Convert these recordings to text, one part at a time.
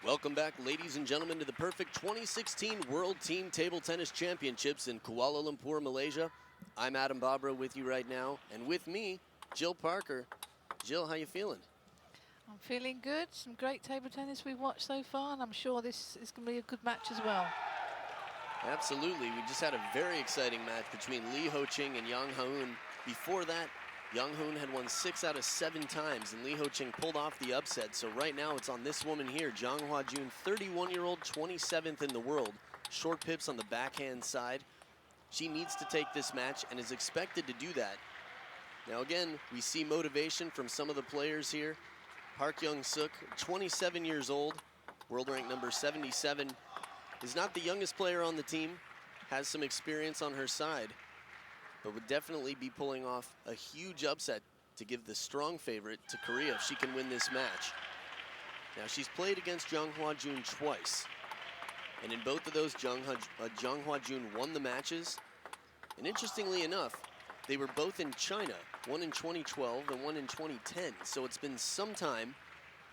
Welcome back, ladies and gentlemen, to the perfect 2016 World Team Table Tennis Championships in Kuala Lumpur, Malaysia. I'm Adam Babra with you right now, and with me, Jill Parker. Jill, how you feeling? I'm feeling good. Some great table tennis we've watched so far, and I'm sure this is going to be a good match as well. Absolutely. We just had a very exciting match between Lee Ho-ching and Yang Huajun. Before that, Yang Huajun had won 6 out of 7 times, and Lee Ho-ching pulled off the upset. So right now it's on this woman here, Jiang Huajun, 31-year-old, 27th in the world. Short pips on the backhand side. She needs to take this match and is expected to do that. Now again, we see motivation from some of the players here. PARK Youngsook, 27 years old, world rank number 77, is not the youngest player on the team, has some experience on her side, but would definitely be pulling off a huge upset to give the strong favorite to Korea if she can win this match. Now she's played against Jiang Huajun twice, and in both of those, Jiang Huajun won the matches. And interestingly enough, they were both in China, one in 2012 and one in 2010. So it's been some time,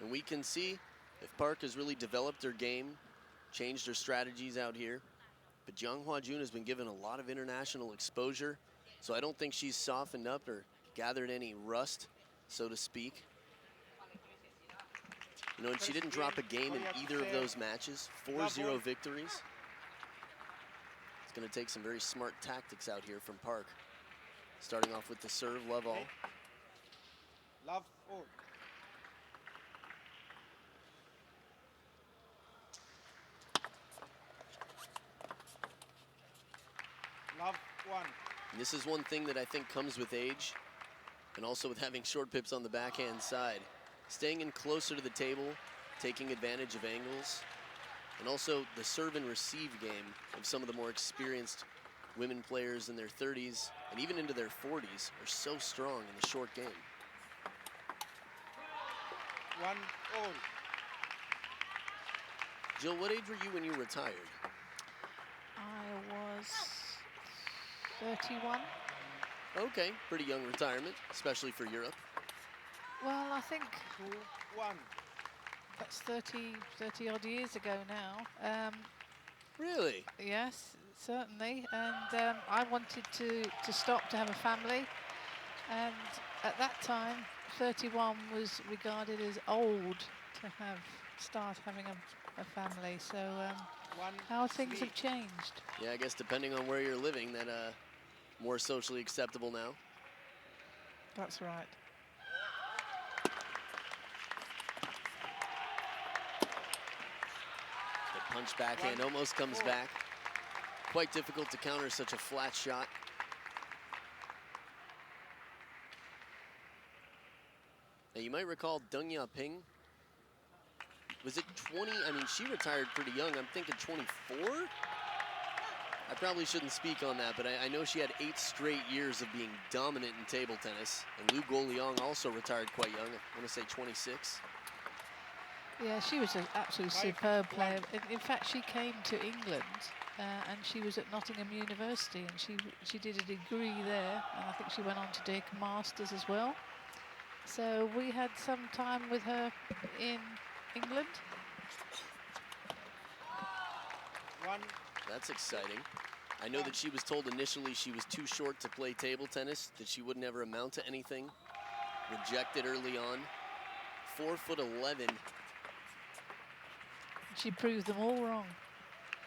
and we can see if Park has really developed her game, changed her strategies out here. But Jiang Huajun has been given a lot of international exposure, so I don't think she's softened up or gathered any rust, so to speak. You know, and she didn't drop a game in either of those matches, 4-0 victories. It's going to take some very smart tactics out here from Park. Starting off with the serve, love all. Love all. Love one. And this is one thing that I think comes with age, and also with having short pips on the backhand side. Staying in closer to the table, taking advantage of angles, and also the serve and receive game of some of the more experienced women players in their 30s and even into their 40s are so strong in the short game. 1 all. Jill, what age were you when you retired? I was 31. Okay, pretty young retirement, especially for Europe. Well, I think 2-1. that's 30 odd years ago now. Really? Yes, certainly. And I wanted to stop to have a family. And at that time, 31 was regarded as old to start having a family. So how things have changed. Yeah, I guess depending on where you're living, that more socially acceptable now. That's right. The punch backhand almost comes back. Quite difficult to counter such a flat shot. Now you might recall Deng Yaping. Was it 20? I mean, she retired pretty young. I'm thinking 24? I probably shouldn't speak on that, but I know she had 8 straight years of being dominant in table tennis. And Lu Guoliang also retired quite young. I want to say 26. Yeah, she was an absolutely superb player. In fact, she came to England and she was at Nottingham University, and she did a degree there, and I think she went on to take a master's as well. So we had some time with her in England. 1. That's exciting. I know that she was told initially she was too short to play table tennis, that she would never amount to anything. Rejected early on. 4'11". She proved them all wrong.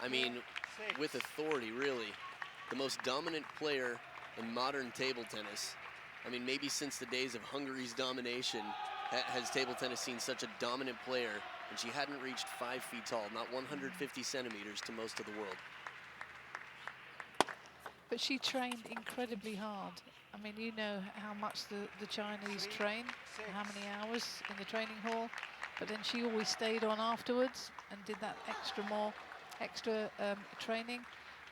I mean, with authority, really. The most dominant player in modern table tennis. I mean, maybe since the days of Hungary's domination has table tennis seen such a dominant player, and she hadn't reached 5 feet tall, not 150 centimeters to most of the world. But she trained incredibly hard. I mean, you know how much the Chinese train, how many hours in the training hall, but then she always stayed on afterwards and did that extra training.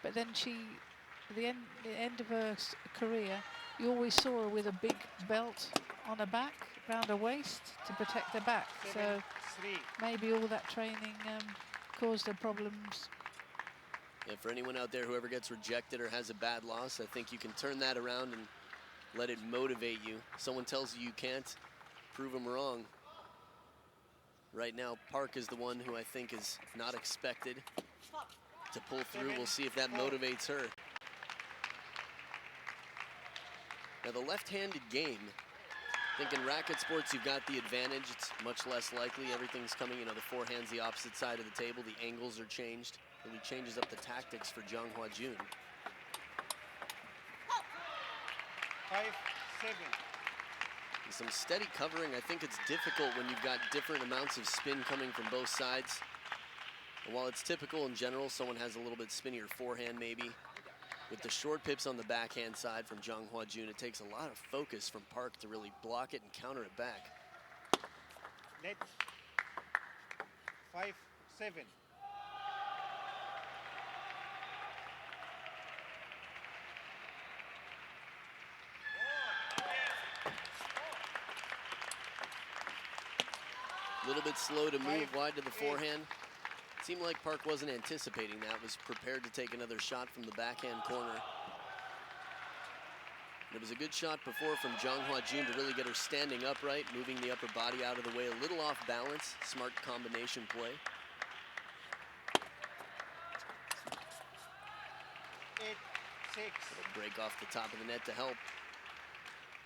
But then at the end of her career, you always saw her with a big belt on her back, around her waist, to protect her back. So maybe all that training caused her problems. Yeah, for anyone out there who ever gets rejected or has a bad loss, I think you can turn that around and let it motivate you. Someone tells you you can't, prove them wrong. Right now, Park is the one who I think is not expected to pull through. We'll see if that motivates her. Now, the left-handed game, I think in racket sports, you've got the advantage. It's much less likely. Everything's coming, you know, the forehand's the opposite side of the table. The angles are changed. Really changes up the tactics for Jiang Huajun. 5-7. Some steady covering. I think it's difficult when you've got different amounts of spin coming from both sides. And while it's typical in general, someone has a little bit spinnier forehand maybe. With the short pips on the backhand side from Jiang Huajun, it takes a lot of focus from Park to really block it and counter it back. Net. 5-7. A little bit slow to move wide to the forehand. Seemed like Park wasn't anticipating that, was prepared to take another shot from the backhand corner. And it was a good shot before from Jiang Huajun to really get her standing upright, moving the upper body out of the way, a little off balance, smart combination play. 8-6. Little break off the top of the net to help.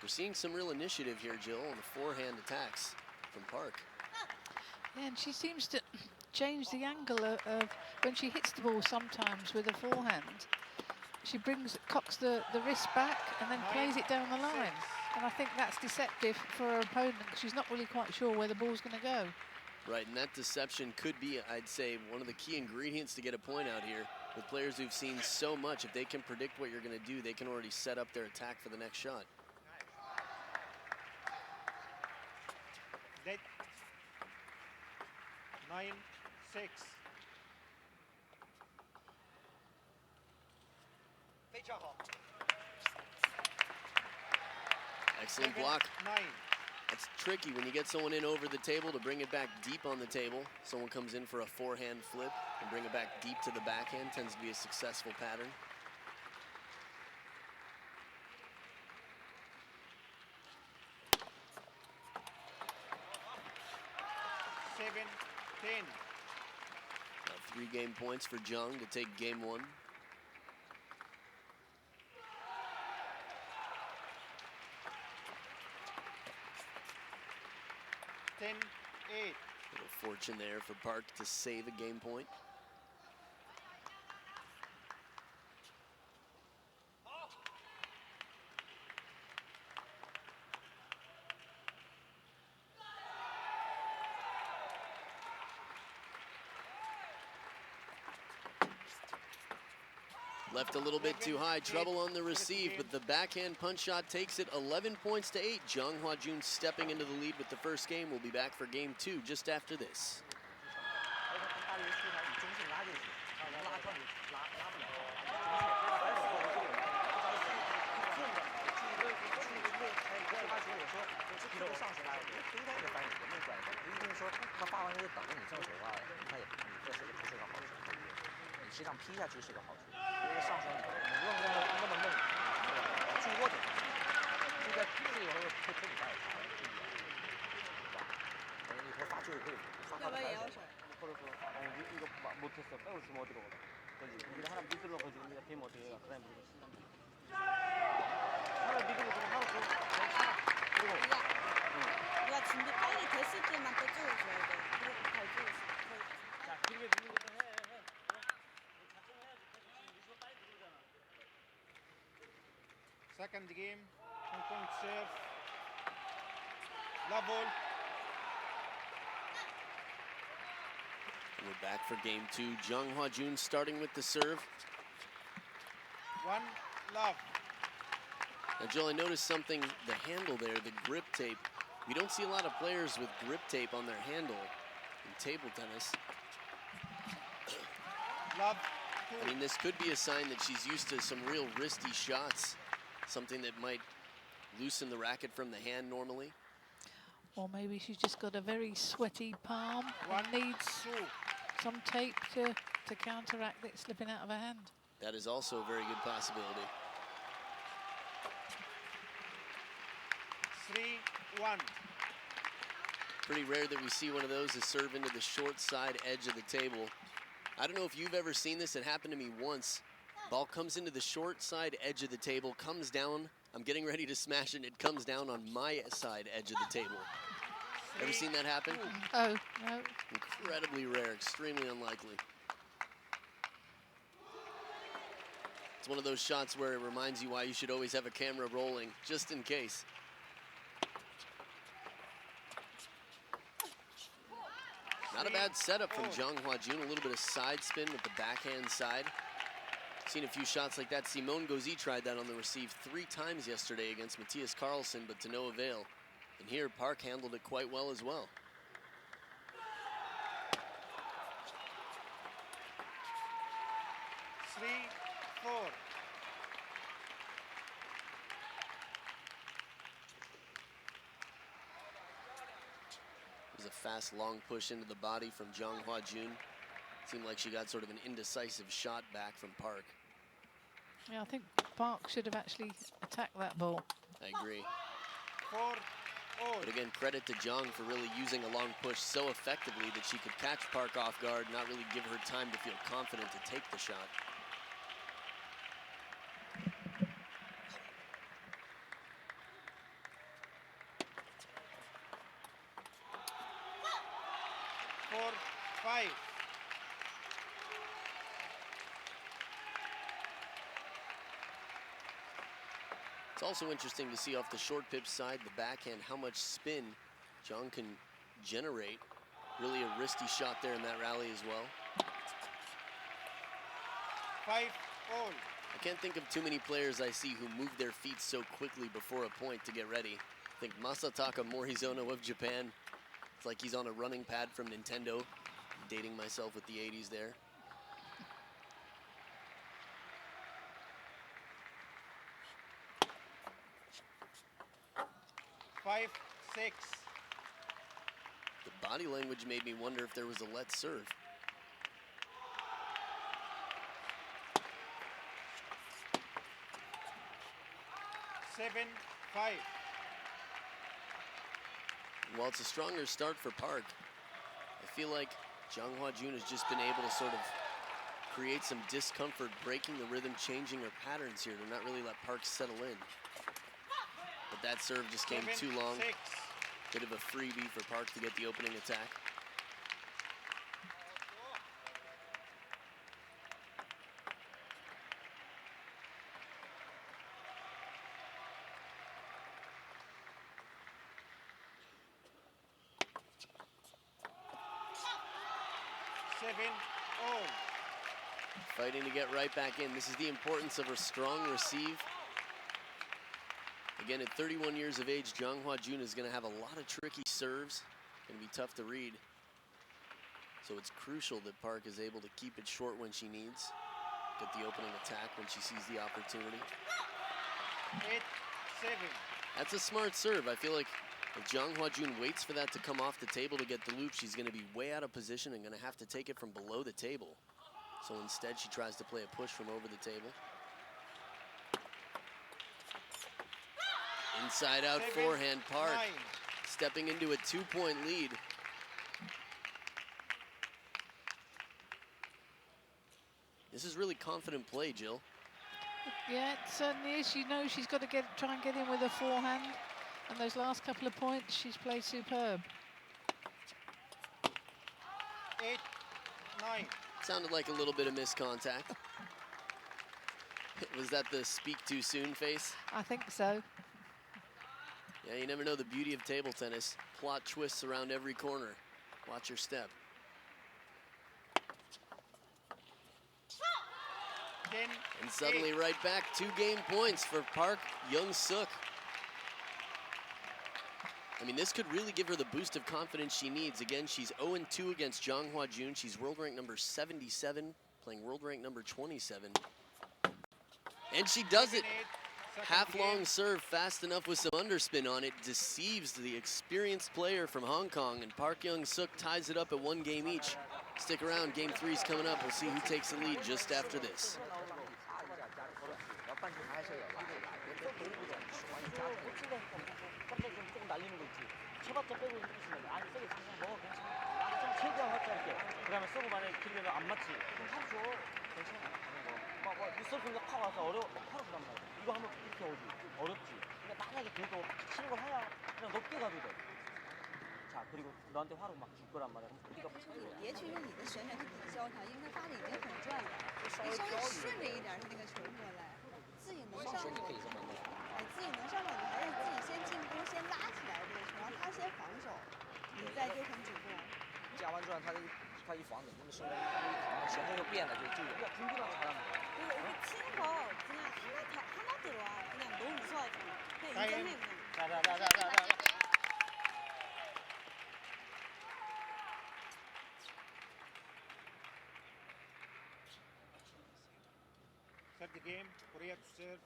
We're seeing some real initiative here, Jill, on the forehand attacks from Park. Yeah, and she seems to change the angle of when she hits the ball sometimes with a forehand. She cocks the wrist back and then plays it down the line. And I think that's deceptive for her opponent because she's not really quite sure where the ball's going to go. Right, and that deception could be, I'd say, one of the key ingredients to get a point out here. With players who've seen so much, if they can predict what you're going to do, they can already set up their attack for the next shot. Net. 9-6. Excellent block. 9. It's tricky when you get someone in over the table to bring it back deep on the table. Someone comes in for a forehand flip and bring it back deep to the backhand. Tends to be a successful pattern. Seven, 10. Now 3 game points for Jiang to take game 1. Eight. Little fortune there for Park to save a game point. Left a little bit too high, trouble on the receive, but the backhand punch shot takes it 11 points to 8. Jiang Huajun stepping into the lead with the first game. We'll be back for game 2 just after this. 준비 빨리 됐을 때만 또 찍어줘야 돼. 그렇게 잘 찍었어. Second game. Hong Kong serve. Love ball. We're back for game 2. Jiang Huajun starting with the serve. 1 love. Now, Jill, I noticed something, the handle there, the grip tape. We don't see a lot of players with grip tape on their handle in table tennis. Love. I mean, this could be a sign that she's used to some real wristy shots, something that might loosen the racket from the hand normally. Or maybe she's just got a very sweaty palm and needs some tape to counteract it slipping out of her hand. That is also a very good possibility. 3-1. Pretty rare that we see one of those to serve into the short side edge of the table. I don't know if you've ever seen this. It happened to me once. Ball comes into the short side edge of the table, comes down. I'm getting ready to smash it, and it comes down on my side edge of the table. Ever seen that happen? Oh, no. Incredibly rare, extremely unlikely. It's one of those shots where it reminds you why you should always have a camera rolling, just in case. Not a bad setup from Jiang Huajun, a little bit of side spin with the backhand side. Seen a few shots like that. Simone Gauzy tried that on the receive 3 times yesterday against Matthias Carlsen, but to no avail. And here, Park handled it quite well as well. Three, 4. It was a fast, long push into the body from Jiang Huajun. Seemed like she got sort of an indecisive shot back from Park. Yeah, I think Park should have actually attacked that ball. I agree. 4, all. But again, credit to Jiang for really using a long push so effectively that she could catch Park off guard, not really give her time to feel confident to take the shot. Four, 5. It's also interesting to see off the short pip side, the backhand, how much spin Jiang can generate. Really a risky shot there in that rally as well. 5, all. I can't think of too many players I see who move their feet so quickly before a point to get ready. I think Masataka Morizono of Japan, it's like he's on a running pad from Nintendo. Dating myself with the 80s there. Five, 6. The body language made me wonder if there was a let's serve. Seven, 5. While it's a stronger start for Park, I feel like Jiang Huajun has just been able to sort of create some discomfort, breaking the rhythm, changing her patterns here to not really let Park settle in. But that serve just came 7, too long. 6. Bit of a freebie for Park to get the opening attack. Seven, all. Fighting to get right back in. This is the importance of a strong receive. Again, at 31 years of age, Jiang Huajun is going to have a lot of tricky serves. Going to be tough to read. So it's crucial that Park is able to keep it short when she needs. Get the opening attack when she sees the opportunity. 8, 7. That's a smart serve. I feel like if Jiang Huajun waits for that to come off the table to get the loop, she's going to be way out of position and going to have to take it from below the table. So instead, she tries to play a push from over the table. Inside out 7, forehand, Park 9. stepping into a 2-point lead. This is really confident play, Jill. Yeah, it certainly is. She knows she's got to try and get in with a forehand. And those last couple of points, she's played superb. 8, 9. Sounded like a little bit of missed contact. Was that the speak too soon face? I think so. Yeah, you never know the beauty of table tennis. Plot twists around every corner. Watch your step. 10, And suddenly 8. right back, 2 game points for Park Youngsook. I mean, this could really give her the boost of confidence she needs. Again, she's 0-2 against Jiang Huajun. She's world rank number 77, playing world rank number 27. And she does it. 7, 8. Half long serve, fast enough with some underspin on it, deceives the experienced player from Hong Kong, and Park Youngsook ties it up at 1 game each. Stick around, game 3's coming up. We'll see who takes the lead just after this. 쳐봤자 빼고 있으면 돼. 아니 세게 그냥 먹어 괜찮아. 나도 좀 최대한 활짝 이렇게. 그다음에 서브 만약에 길면 안 맞지. 그럼 하루 줘. 괜찮아. 막 서브가 팍 와서 하루 주단 말이야. 이거 하면 이렇게 오지. 어렵지. 근데 만약에 그래도 치는 걸 해야 그냥 높게 가도 돼. 자 그리고 너한테 화로 막 줄 거란 말이야. 그럼 네가 你别去用你的旋转去抵消它，因为它发的已经很转了。你稍微顺着一点，它那个球过来，自己能上手。哎，自己能上手，你还是自己先进攻，先拉起来这个球，让他先防守，你再就很主动。加完转，他一防你，那么瞬间一前后又变了，就有点 공부랑 잘하는 거야. 그리고 이게 치는 거 그냥 하나 들어와. 그냥 너무 무서워하지 마. 그냥 인정해 그냥. 자자자자자. Start the game. Korea to serve.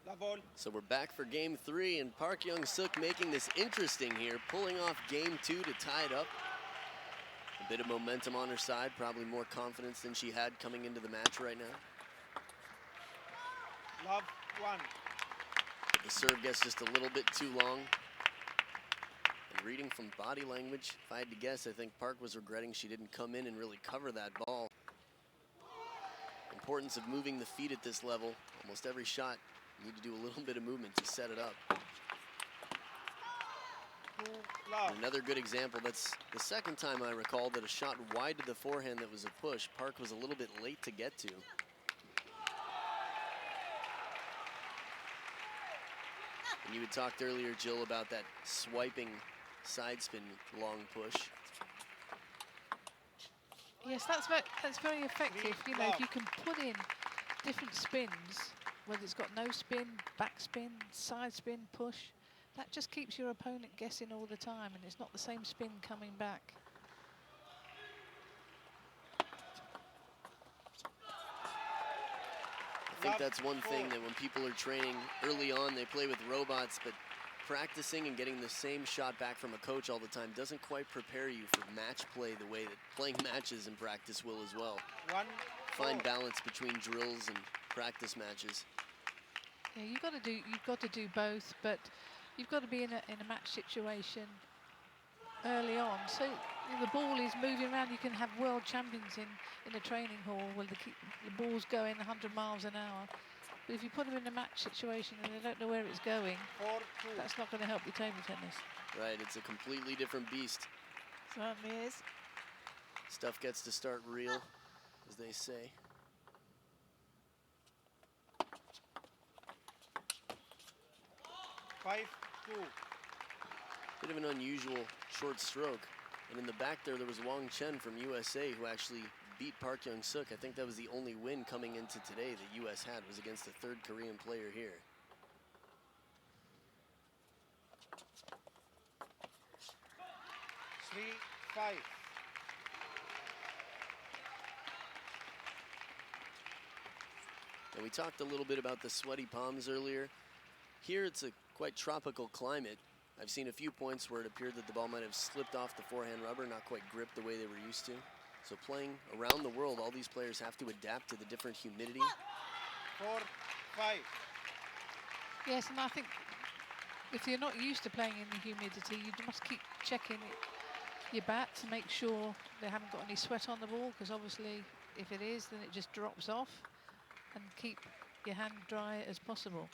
La ball. So we're back for game 3, and Park Youngsook making this interesting here, pulling off game 2 to tie it up. A bit of momentum on her side, probably more confidence than she had coming into the match right now. Love 1. The serve gets just a little bit too long. And reading from body language, if I had to guess, I think Park was regretting she didn't come in and really cover that ball. Importance of moving the feet at this level. Almost every shot, you need to do a little bit of movement to set it up. And another good example, that's the second time I recall that a shot wide to the forehand that was a push, Park was a little bit late to get to. And you had talked earlier, Jill, about that swiping side spin long push. Yes, that's very effective. You know, if you can put in different spins, whether it's got no spin, back spin, side spin, push, that just keeps your opponent guessing all the time, and it's not the same spin coming back. I think that's one thing that when people are training early on, they play with robots, but practicing and getting the same shot back from a coach all the time doesn't quite prepare you for match play the way that playing matches in practice will as well. Find balance between drills and practice matches. Yeah, you've got to do both, but you've got to be in a match situation early on. So the ball is moving around. You can have world champions in a training hall where the ball's going 100 miles an hour. But if you put them in a match situation and they don't know where it's going, that's not going to help your table tennis. Right, it's a completely different beast. Certainly is. Stuff gets to start real, as they say. Bit of an unusual short stroke. And in the back there was Wang Chen from USA who actually beat Park Youngsook. I think that was the only win coming into today that US had, was against the third Korean player here. And we talked a little bit about the sweaty palms earlier. Here it's a quite tropical climate. I've seen a few points where it appeared that the ball might have slipped off the forehand rubber, not quite gripped the way they were used to. So playing around the world, all these players have to adapt to the different humidity. 4, 5. Yes, and I think if you're not used to playing in the humidity, you must keep checking your bat to make sure they haven't got any sweat on the ball, because obviously if it is, then it just drops off, and keep your hand dry as possible.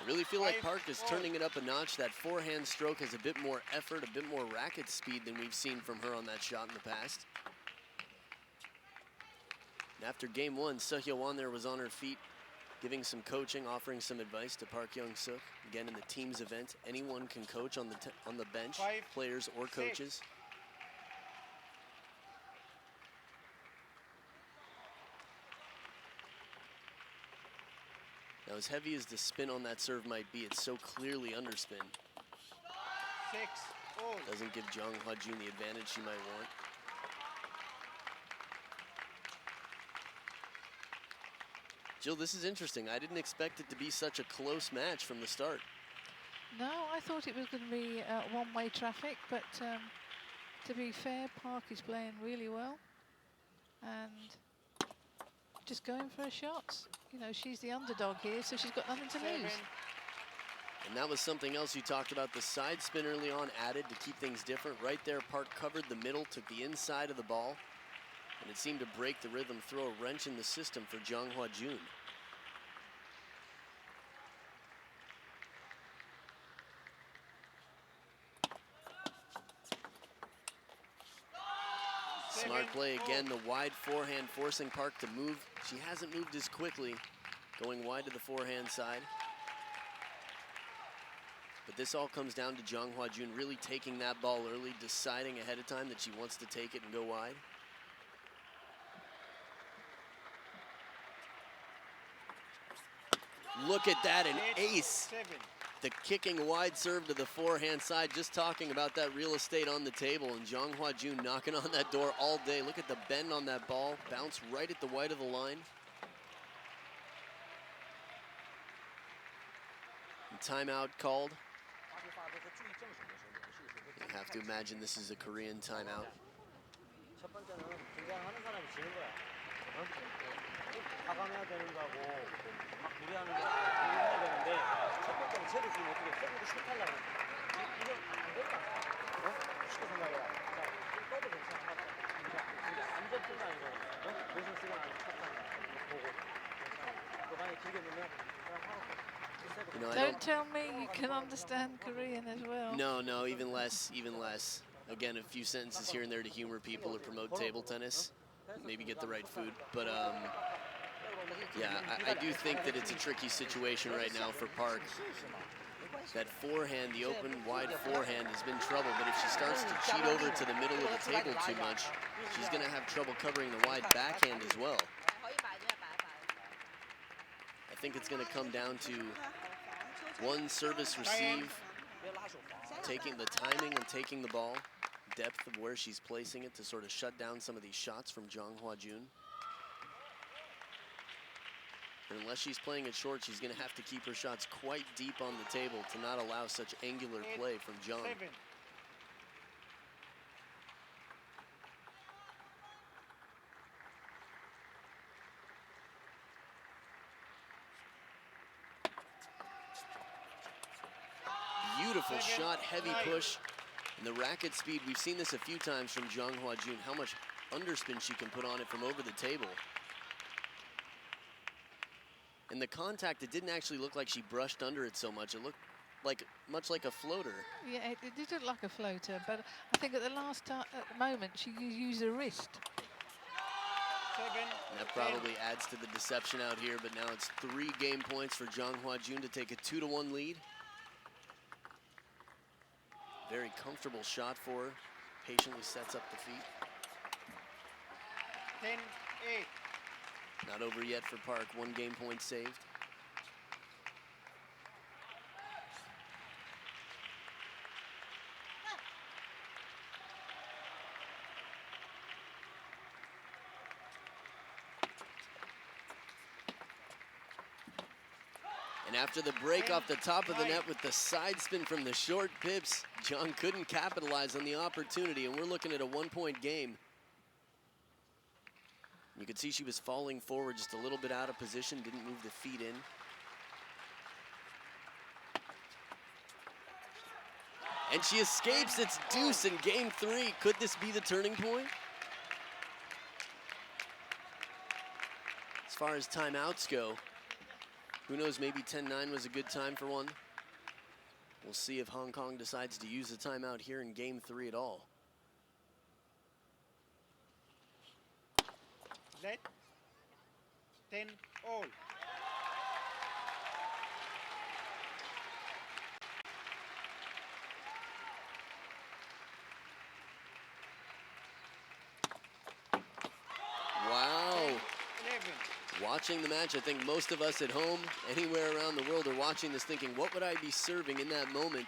I really feel like Park is turning it up a notch. That forehand stroke has a bit more effort, a bit more racket speed than we've seen from her on that shot in the past. And after game 1, Seo Hyo-won there was on her feet, giving some coaching, offering some advice to Park Youngsook. Again, in the team's event, anyone can coach on the bench, players or coaches. Now, as heavy as the spin on that serve might be, it's so clearly underspin. 6, all. Doesn't give JIANG Huajun the advantage she might want. Jill, this is interesting. I didn't expect it to be such a close match from the start. No, I thought it was going to be one-way traffic, but to be fair, Park is playing really well. And just going for her shots. You know, she's the underdog here, so she's got nothing to lose. And that was something else you talked about. The side spin early on added to keep things different. Right there, Park covered the middle, took the inside of the ball, and it seemed to break the rhythm, throw a wrench in the system for Jiang Huajun. Smart play again, the wide forehand forcing Park to move. She hasn't moved as quickly, going wide to the forehand side. But this all comes down to Jiang Huajun really taking that ball early, deciding ahead of time that she wants to take it and go wide. Look at that, an ace. The kicking wide serve to the forehand side, just talking about that real estate on the table, and Jiang Huajun knocking on that door all day. Look at the bend on that ball, bounce right at the white of the line. And timeout called. You have to imagine this is a Korean timeout. 첫 번째는 긴장하는 사람이 지는 거야. 과감해야 되는 거고 막 무리하는 거 해야 되는데 첫 번째는 쟤도 지금 어떻게 서브도 슛하려고 이거 안 된다. 쉽게 생각해라. 자, 떠도 괜찮아. 진짜 안전뿐만 아니고 모션 쓰고 나서 탑하는 거 보고 이거 만약에 길게 넣으면 그냥 하고 You know, Don't tell me you can understand Korean as well. No, even less, even less. Again, a few sentences here and there to humor people or promote table tennis, maybe get the right food. But yeah, I do think that it's a tricky situation right now for Park. That forehand, the open wide forehand has been trouble, but if she starts to cheat over to the middle of the table too much, she's gonna have trouble covering the wide backhand as well. I think it's gonna come down to one service receive, taking the timing and taking the ball, depth of where she's placing it to sort of shut down some of these shots from Jiang Huajun. And unless she's playing it short, she's going to have to keep her shots quite deep on the table to not allow such angular play from Jiang. Beautiful shot, heavy push, and the racket speed. We've seen this a few times from Jiang Huajun, how much underspin she can put on it from over the table. And the contact, it didn't actually look like she brushed under it so much. It looked like much like a floater. Yeah, it did look like a floater, but I think at the last moment she used her wrist. And that probably adds to the deception out here, but now it's 3 game points for Jiang Huajun to take a 2-1 lead. Very comfortable shot for her. Patiently sets up the feet. 10-8. Not over yet for Park. 1 game point saved. And after the break off the top of the net with the side spin from the short pips, Jiang couldn't capitalize on the opportunity, and we're looking at a 1-point game. You could see she was falling forward just a little bit out of position, didn't move the feet in. And she escapes. It's deuce in game 3. Could this be the turning point? As far as timeouts go, who knows, maybe 10-9 was a good time for one. We'll see if Hong Kong decides to use the timeout here in game 3 at all. Let 10-all. Wow. 11. Watching the match, I think most of us at home, anywhere around the world, are watching this thinking, what would I be serving in that moment?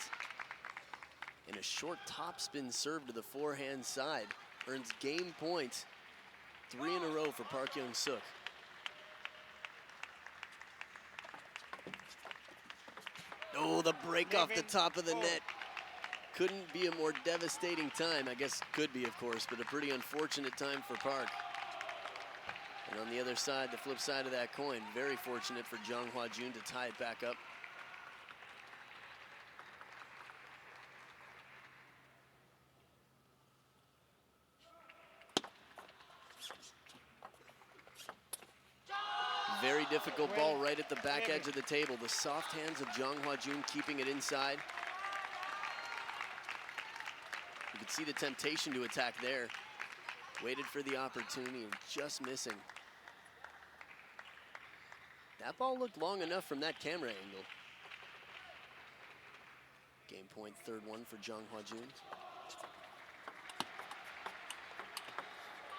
And a short topspin serve to the forehand side earns game points. 3 in a row for Park Youngsook. Oh, the break off the top of the net. Couldn't be a more devastating time. I guess could be, of course, but a pretty unfortunate time for Park. And on the other side, the flip side of that coin, very fortunate for Jiang Huajun to tie it back up. Very difficult ball right at the back edge of the table. The soft hands of Jiang Huajun keeping it inside. You could see the temptation to attack there. Waited for the opportunity and just missing. That ball looked long enough from that camera angle. Game point, third one for Jiang Huajun.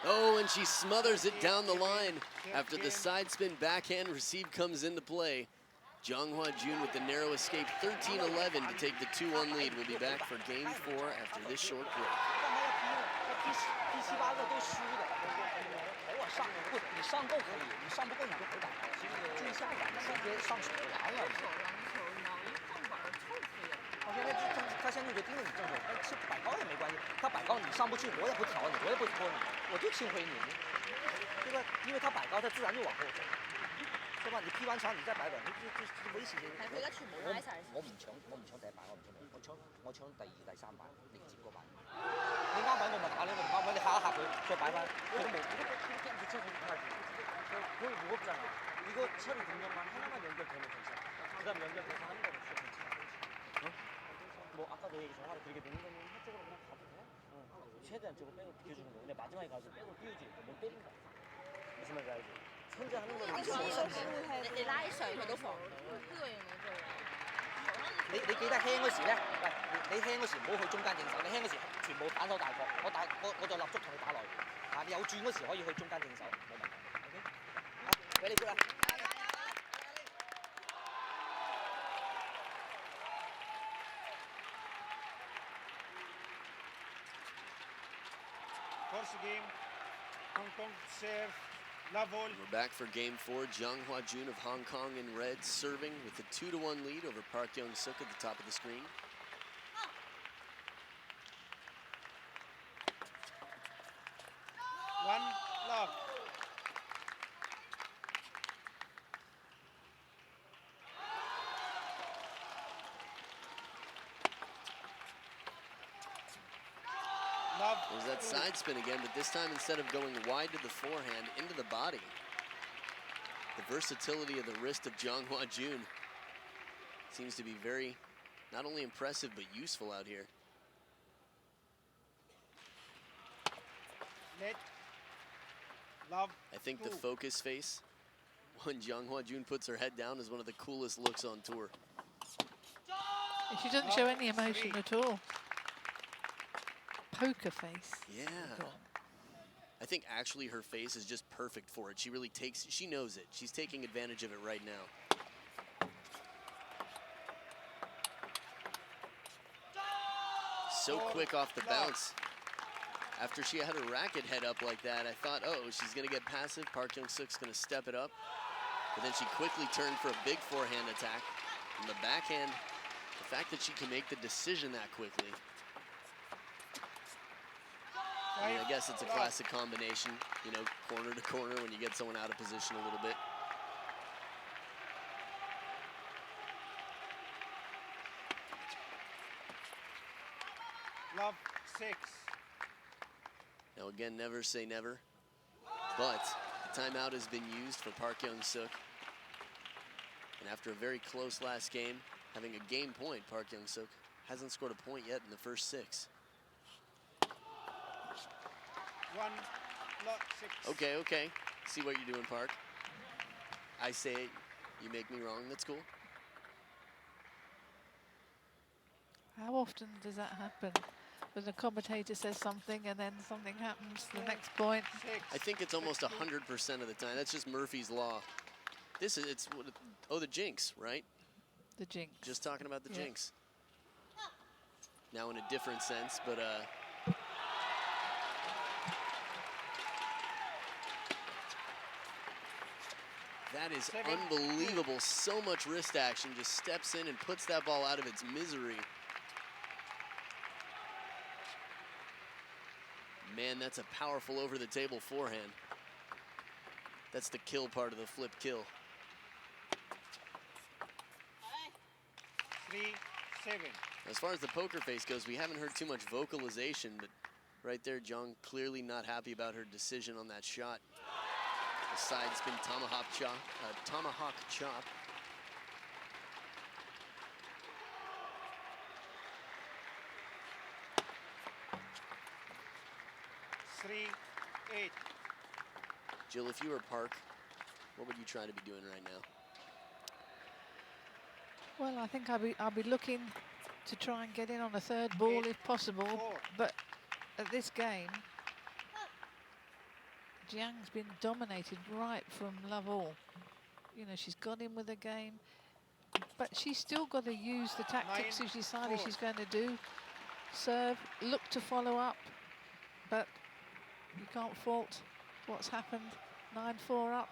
Oh, and she smothers it down the line. After the side spin backhand receive comes into play. Jiang Huajun with the narrow escape, 13-11 to take the 2-1 lead. We'll be back for game 4 after this short break. 第7、8个都输的，偶尔上不，你上够可以，你上不够你就回打，注意下板，直接上手就完了。他现在就盯着你正手，他是摆高也没关系，他摆高你上不去，我也不挑你，我也不拖你，我就轻回你，对吧？因为他摆高，他自然就往后走，对吧？你劈完场你再擺穩，你危險嘅。我唔搶第一板，我搶第二、第三板，連接嗰板。你啱位我咪打你，我唔啱位你嚇一嚇佢，再擺翻，佢都冇。그거 무겁잖아. 이거 처리 등록만 하나만 연결되면 괜찮아. 그다음 연결돼서 하는 거는 괜찮아. 뭐 아까 너 얘기 전화로 그렇게 되는 거면 한쪽으로 그냥 가도 돼. 최대한 저거 백으로 비켜주는 거. 근데 마지막에 가서 백으로 띄우지. 못 때린다. 무슨 말인지 알지? 선제하는 거는你拉起上佢都防，呢個嘢冇做啊。你記得輕嗰時咧，喂，你輕嗰時唔好去中間正手，你輕嗰時全部反手大角，我就立足同你打落去。啊，你有轉嗰時可以去中間正手，冇問題。OK， 好，俾你 good 啦。First game, Hong Kong serve, level. We're back for game 4. Jiang Huajun of Hong Kong in red serving with a 2-1 lead over Park Youngsook at the top of the screen. One love. There's that side spin again, but this time instead of going wide to the forehand, into the body. The versatility of the wrist of Jiang Huajun seems to be very, not only impressive, but useful out here. Net. Love. I think the focus face when Jiang Huajun puts her head down is one of the coolest looks on tour. She doesn't show any emotion at all. Poker face. Yeah. I think actually her face is just perfect for it. She really takes, she knows it. She's taking advantage of it right now. So quick off the bounce. After she had her racket head up like that, I thought, oh, she's going to get passive. Park Youngsook's going to step it up. But then she quickly turned for a big forehand attack. And the backhand, the fact that she can make the decision that quickly. I mean, I guess it's a classic combination, you know, corner to corner when you get someone out of position a little bit. Love 6. Now again, never say never, but the timeout has been used for Park Youngsook. And after a very close last game, having a game point, Park Youngsook hasn't scored a point yet in the first 6. 1 lot 6. Okay. See what you're doing, Park. I say it, you make me wrong, that's cool. How often does that happen? When the commentator says something and then something happens the next point? I think it's almost 100% of the time. That's just Murphy's Law. This is, it's, oh, the jinx, right? The jinx. Just talking about the jinx. Now in a different sense, but that is unbelievable. So much wrist action, just steps in and puts that ball out of its misery. Man, that's a powerful over-the-table forehand. That's the kill part of the flip kill. 3-7. As far as the poker face goes, we haven't heard too much vocalization, but right there, Jiang clearly not happy about her decision on that shot. The side spin tomahawk chop. 3-8. Jill, if you were Park, what would you try to be doing right now? Well, I think I'll be looking to try and get in on a third ball if possible. But at this game, Jiang's been dominated right from love all. You know, she's got in with the game, but she's still got to use the tactics she's decided she's going to do. Serve, look to follow up, but you can't fault what's happened. 9-4 up.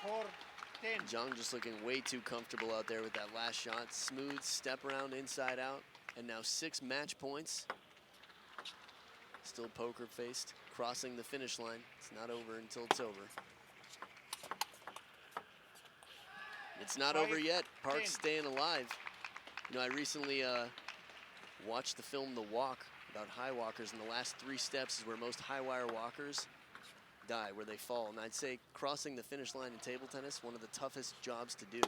4-10. Jiang just looking way too comfortable out there with that last shot. Smooth step around inside out, and now 6 match points. Still poker faced, crossing the finish line. It's not over until it's over. It's not over yet. Park's staying alive. You know, I recently watched the film The Walk about high walkers, and the last 3 steps is where most high wire walkers die, where they fall. And I'd say crossing the finish line in table tennis, one of the toughest jobs to do.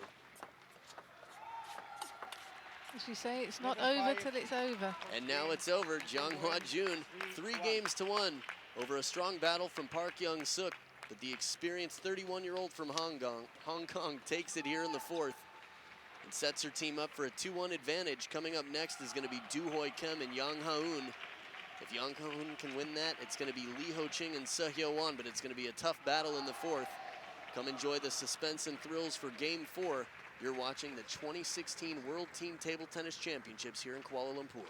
As you say, it's not over till it's over. And now it's over. Jiang Huajun, 3 games to 1 over a strong battle from Park Youngsook. But the experienced 31-year-old from Hong Kong takes it here in the 4th and sets her team up for a 2-1 advantage. Coming up next is going to be Du Hoi Kim and Yang Ha-eun. If Yang Ha-eun can win that, it's going to be Lee Ho-ching and Se Hyo-won, but it's going to be a tough battle in the 4th. Come enjoy the suspense and thrills for Game 4. You're watching the 2016 World Team Table Tennis Championships here in Kuala Lumpur.